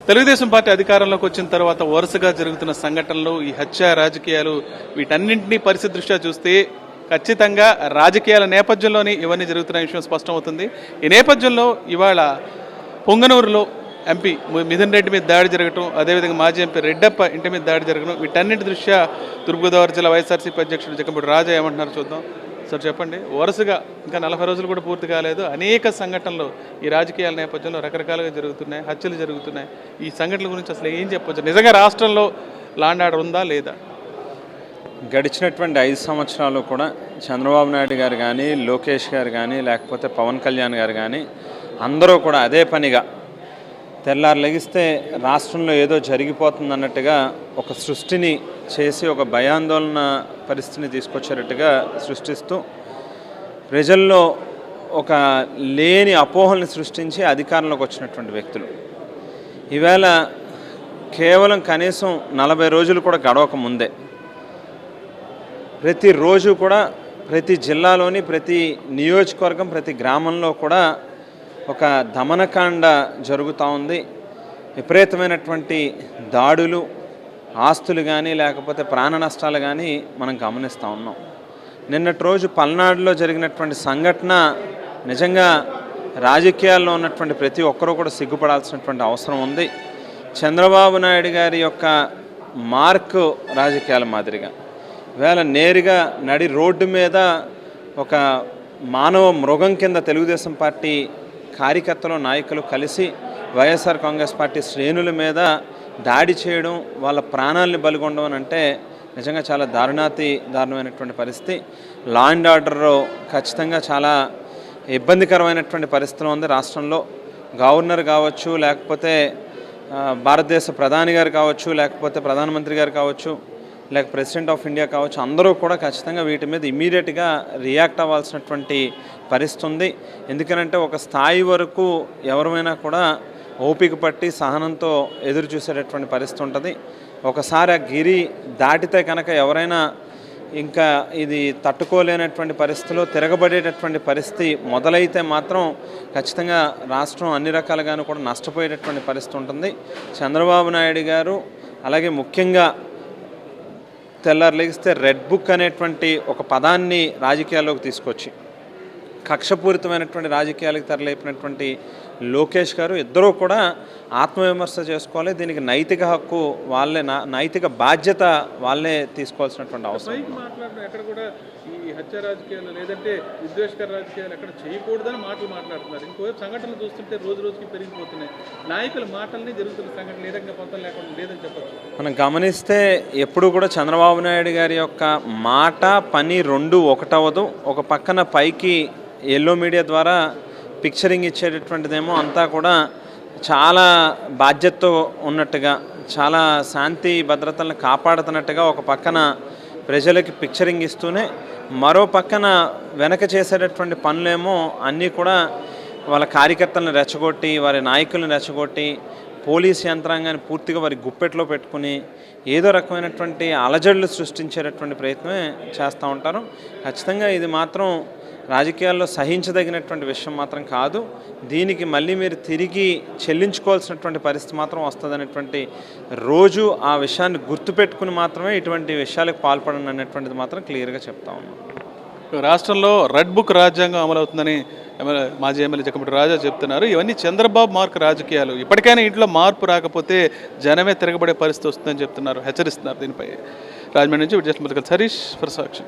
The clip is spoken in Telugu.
తెలుగుదేశం పార్టీ అధికారంలోకి వచ్చిన తర్వాత వరుసగా జరుగుతున్న సంఘటనలు, ఈ హత్య రాజకీయాలు, వీటన్నింటినీ పరిస్థితి దృష్ట్యా చూస్తే ఖచ్చితంగా రాజకీయాల నేపథ్యంలోనే ఇవన్నీ జరుగుతున్న విషయం స్పష్టమవుతుంది. ఈ నేపథ్యంలో ఇవాళ పొంగనూరులో ఎంపీ మిథున్ రెడ్డి మీద దాడి జరగడం, అదేవిధంగా మాజీ ఎంపీ రెడ్డప్ప ఇంటి మీద దాడి జరగడం, వీటన్నింటి దృష్ట్యా తూర్పుగోదావరి జిల్లా వైఎస్ఆర్సీపీ అధ్యక్షుడు జకంపూడి రాజా ఏమంటున్నారు చూద్దాం. సార్ చెప్పండి, వరుసగా ఇంకా 40 రోజులు కూడా పూర్తి కాలేదు, అనేక సంఘటనలు ఈ రాజకీయాల నేపథ్యంలో రకరకాలుగా జరుగుతున్నాయి, హత్యలు జరుగుతున్నాయి. ఈ సంఘటనల గురించి అసలు ఏం చెప్పొచ్చు? నిజంగా రాష్ట్రంలో లాండ్ ఆర్డర్ ఉందా లేదా? గడిచినటువంటి 5 సంవత్సరాలు కూడా చంద్రబాబు నాయుడు గారు కానీ, లోకేష్ గారు కానీ, లేకపోతే పవన్ కళ్యాణ్ గారు కానీ అందరూ కూడా అదే పనిగా తెల్లారు లెగిస్తే రాష్ట్రంలో ఏదో జరిగిపోతుంది అన్నట్టుగా ఒక సృష్టిని చేసి ఒక భయాందోళన పరిస్థితిని తీసుకొచ్చేటట్టుగా సృష్టిస్తూ ప్రజల్లో ఒక లేని అపోహల్ని సృష్టించి అధికారంలోకి వచ్చినటువంటి వ్యక్తులు ఈవేళ కేవలం కనీసం 40 రోజులు కూడా గడవక ముందే ప్రతిరోజు కూడా ప్రతి జిల్లాలోని ప్రతి నియోజకవర్గం ప్రతి గ్రామంలో కూడా ఒక దమనకాండ జరుగుతూ ఉంది. విపరీతమైనటువంటి దాడులు, ఆస్తులు కానీ లేకపోతే ప్రాణ నష్టాలు కానీ మనం గమనిస్తూ ఉన్నాం. నిన్నటి రోజు పల్నాడులో జరిగినటువంటి సంఘటన నిజంగా రాజకీయాల్లో ఉన్నటువంటి ప్రతి ఒక్కరూ కూడా సిగ్గుపడాల్సినటువంటి అవసరం ఉంది. చంద్రబాబు నాయుడు గారి యొక్క మార్కు రాజకీయాల మాదిరిగా వేళ నేరుగా నడి రోడ్డు మీద ఒక మానవ మృగం కింద తెలుగుదేశం పార్టీ కార్యకర్తలు నాయకులు కలిసి వైఎస్ఆర్ కాంగ్రెస్ పార్టీ శ్రేణుల మీద దాడి చేయడం, వాళ్ళ ప్రాణాలని బలిగొనడం అంటే నిజంగా చాలా దారుణమైనటువంటి పరిస్థితి. లా అండ్ ఆర్డర్ ఖచ్చితంగా చాలా ఇబ్బందికరమైనటువంటి పరిస్థితులు ఉంది రాష్ట్రంలో. గవర్నర్ కావచ్చు, లేకపోతే భారతదేశ ప్రధాని గారు కావచ్చు, లేకపోతే ప్రధానమంత్రి గారు కావచ్చు, లేక ప్రెసిడెంట్ ఆఫ్ ఇండియా కావచ్చు, అందరూ కూడా ఖచ్చితంగా వీటి మీద ఇమీడియట్గా రియాక్ట్ అవ్వాల్సినటువంటి పరిస్థితి ఉంది. ఎందుకనంటే ఒక స్థాయి వరకు ఎవరైనా కూడా ఓపిక పట్టి సహనంతో ఎదురు చూసేటటువంటి పరిస్థితి ఉంటుంది. ఒకసారి ఆ గిరి దాటితే కనుక ఎవరైనా ఇంకా ఇది తట్టుకోలేనటువంటి పరిస్థితిలో తిరగబడేటటువంటి పరిస్థితి మొదలైతే మాత్రం ఖచ్చితంగా రాష్ట్రం అన్ని రకాలుగాను కూడా నష్టపోయేటటువంటి పరిస్థితి ఉంటుంది. చంద్రబాబు నాయుడు గారు అలాగే ముఖ్యంగా తెల్లారు లెగిస్తే రెడ్ బుక్ అనేటువంటి ఒక పదాన్ని రాజకీయాల్లోకి తీసుకొచ్చి కక్షపూరితమైనటువంటి రాజకీయాలకు తెరలేపినటువంటి లోకేష్ గారు ఇద్దరూ కూడా ఆత్మవిమర్శ చేసుకోవాలి. దీనికి నైతిక హక్కు వాళ్ళే, నైతిక బాధ్యత వాళ్ళే తీసుకోవాల్సినటువంటి అవసరం. ఎక్కడ కూడా ఈ హత్య రాజకీయాలు లేదంటే విద్వేషకర రాజకీయాలు ఎక్కడ చేయకూడదని మాట్లాడుతున్నారు. ఇంకోవైపు సంఘటనలు చూస్తుంటే రోజు రోజుకి పెరిగిపోతున్నాయి. నాయకుల మాటల్ని జరుగుతున్న సంఘటనలు ఏ రకంగా పొంతం లేకుండా లేదని చెప్పచ్చు. మనం గమనిస్తే ఎప్పుడు కూడా చంద్రబాబు నాయుడు గారి యొక్క మాట పని రెండు ఒకటవదు. ఒక పక్కన పైకి ఎల్లో మీడియా ద్వారా పిక్చరింగ్ ఇచ్చేటటువంటిదేమో అంతా కూడా చాలా బాధ్యతతో ఉన్నట్టుగా, చాలా శాంతి భద్రతలను కాపాడుతున్నట్టుగా ఒక పక్కన ప్రజలకి పిక్చరింగ్ ఇస్తూనే మరో పక్కన వెనక చేసేటటువంటి పనులేమో అన్నీ కూడా వాళ్ళ కార్యకర్తలను రెచ్చగొట్టి, వారి నాయకులను రెచ్చగొట్టి, పోలీస్ యంత్రాంగాన్ని పూర్తిగా వారి గుప్పెట్లో పెట్టుకుని ఏదో రకమైనటువంటి అలజడులు సృష్టించేటటువంటి ప్రయత్నమే చేస్తూ ఉంటారు. ఖచ్చితంగా ఇది మాత్రం రాజకీయాల్లో సహించదగినటువంటి విషయం మాత్రం కాదు. దీనికి మళ్ళీ మీరు తిరిగి చెల్లించుకోవాల్సినటువంటి పరిస్థితి మాత్రం వస్తుందనేటువంటి రోజు ఆ విషయాన్ని గుర్తుపెట్టుకుని మాత్రమే ఇటువంటి విషయాలకు పాల్పడండి అనేటువంటిది మాత్రం క్లియర్గా చెప్తా ఉన్నాం. రాష్ట్రంలో రెడ్ బుక్ రాజ్యాంగం అమలవుతుందని మాజీ ఎమ్మెల్యే జకంపూడి రాజా చెప్తున్నారు. ఇవన్నీ చంద్రబాబు మార్క్ రాజకీయాలు, ఇప్పటికైనా ఇంట్లో మార్పు రాకపోతే జనమే తిరగబడే పరిస్థితి వస్తుందని చెప్తున్నారు, హెచ్చరిస్తున్నారు. దీనిపై రాజమండ్రి నుంచి విజయలక్ష్మి హరీష్ ఫర్ సాక్షి.